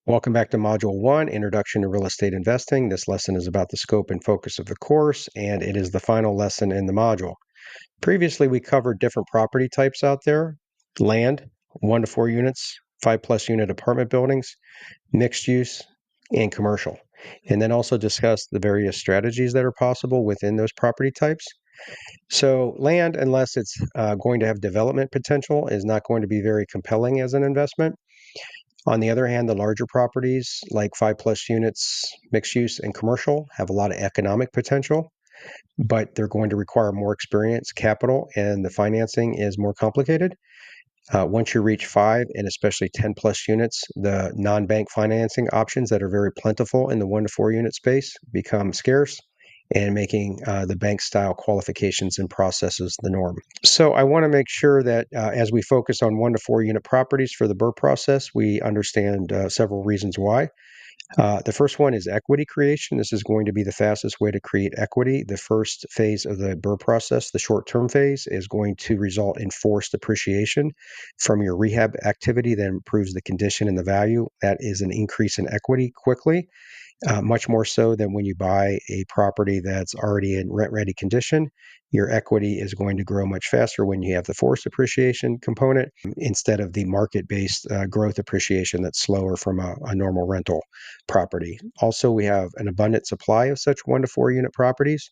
Welcome back to Module 1, Introduction to Real Estate Investing. This lesson is about the scope and focus of the course, and it is the final lesson in the module. Previously, we covered different property types out there: land, 1 to 4 units, 5+ unit apartment buildings, mixed use, and commercial. And then also discussed the various strategies that are possible within those property types. So land, unless it's going to have development potential, is not going to be very compelling as an investment. On the other hand, the larger properties like 5+ units, mixed use, and commercial have a lot of economic potential, but they're going to require more experience, capital, and the financing is more complicated. Once you reach 5 and especially 10+ units, the non-bank financing options that are very plentiful in the 1 to 4 unit space become scarce, and making the bank style qualifications and processes the norm. So I want to make sure that as we focus on 1 to 4 unit properties for the BRRRR process, we understand several reasons why. The first one is equity creation. This is going to be the fastest way to create equity. The first phase of the BRRRR process, the short-term phase, is going to result in forced appreciation from your rehab activity that improves the condition and the value. That is an increase in equity quickly. Much more so than when you buy a property that's already in rent-ready condition. Your equity is going to grow much faster when you have the forced appreciation component instead of the market-based growth appreciation that's slower from a normal rental property. Also, we have an abundant supply of such 1 to 4 unit properties.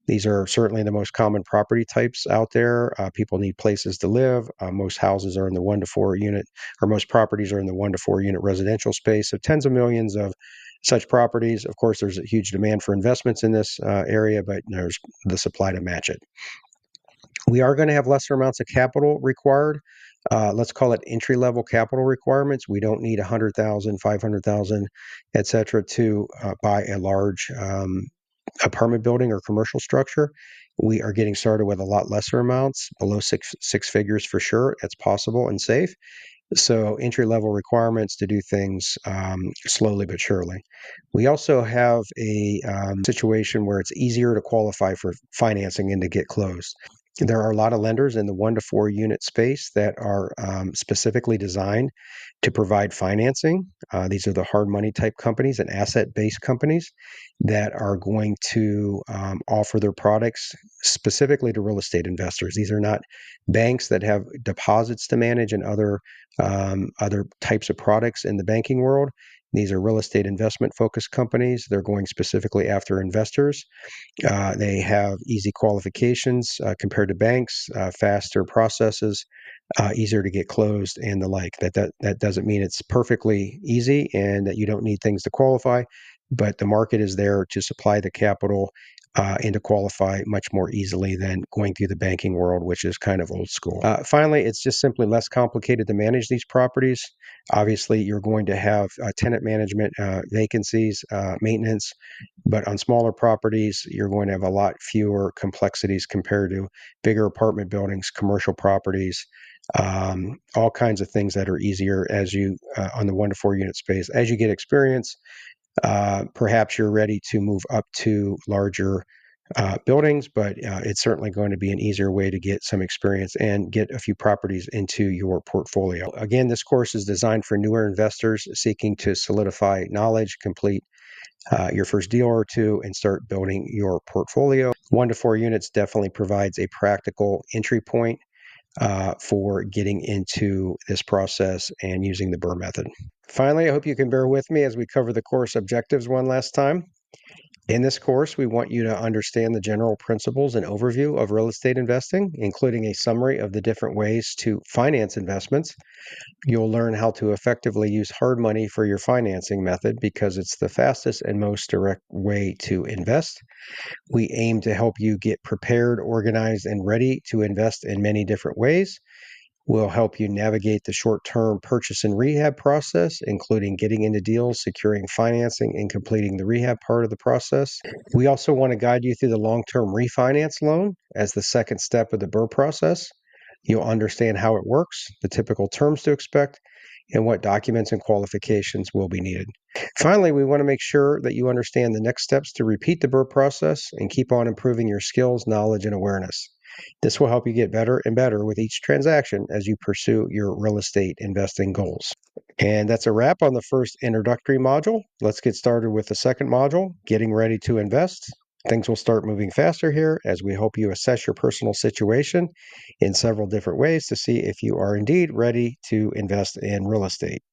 These are certainly the most common property types out there. People need places to live. Most houses are in the 1 to 4 unit, or most properties are in the 1 to 4 unit residential space. So tens of millions of such properties. Of course, there's a huge demand for investments in this area, but there's the supply to match it. We are going to have lesser amounts of capital required. Let's call it entry-level capital requirements. We don't need 100,000, 500,000, et cetera, to buy a large apartment building or commercial structure. We are getting started with a lot lesser amounts, below six figures for sure. It's possible and safe. So entry-level requirements to do things slowly but surely. We also have a situation where it's easier to qualify for financing and to get closed. There are a lot of lenders in the 1 to 4 unit space that are specifically designed to provide financing. These are the hard money type companies and asset-based companies that are going to offer their products specifically to real estate investors. These are not banks that have deposits to manage and other types of products in the banking world. These are real estate investment focused companies. They're going specifically after investors. They have easy qualifications compared to banks, faster processes, easier to get closed, and the like. That doesn't mean it's perfectly easy and that you don't need things to qualify, but the market is there to supply the capital and to qualify much more easily than going through the banking world, which is kind of old school. Finally, it's just simply less complicated to manage these properties. Obviously, you're going to have tenant management, vacancies, maintenance, but on smaller properties, you're going to have a lot fewer complexities compared to bigger apartment buildings, commercial properties, all kinds of things that are easier as you on the 1 to 4 unit space. As you get experience, perhaps you're ready to move up to larger buildings, but it's certainly going to be an easier way to get some experience and get a few properties into your portfolio. Again, this course is designed for newer investors seeking to solidify knowledge, complete your first deal or two, and start building your portfolio. 1 to 4 units definitely provides a practical entry point for getting into this process and using the BRRRR method. Finally, I hope you can bear with me as we cover the course objectives one last time. In this course, we want you to understand the general principles and overview of real estate investing, including a summary of the different ways to finance investments. You'll learn how to effectively use hard money for your financing method because it's the fastest and most direct way to invest. We aim to help you get prepared, organized, and ready to invest in many different ways. We'll help you navigate the short-term purchase and rehab process, including getting into deals, securing financing, and completing the rehab part of the process. We also want to guide you through the long-term refinance loan as the second step of the BRRRR process. You'll understand how it works, the typical terms to expect, and what documents and qualifications will be needed. Finally, we want to make sure that you understand the next steps to repeat the BRRRR process and keep on improving your skills, knowledge, and awareness. This will help you get better and better with each transaction as you pursue your real estate investing goals. And that's a wrap on the first introductory module. Let's get started with the second module, getting ready to invest. Things will start moving faster here as we hope you assess your personal situation in several different ways to see if you are indeed ready to invest in real estate.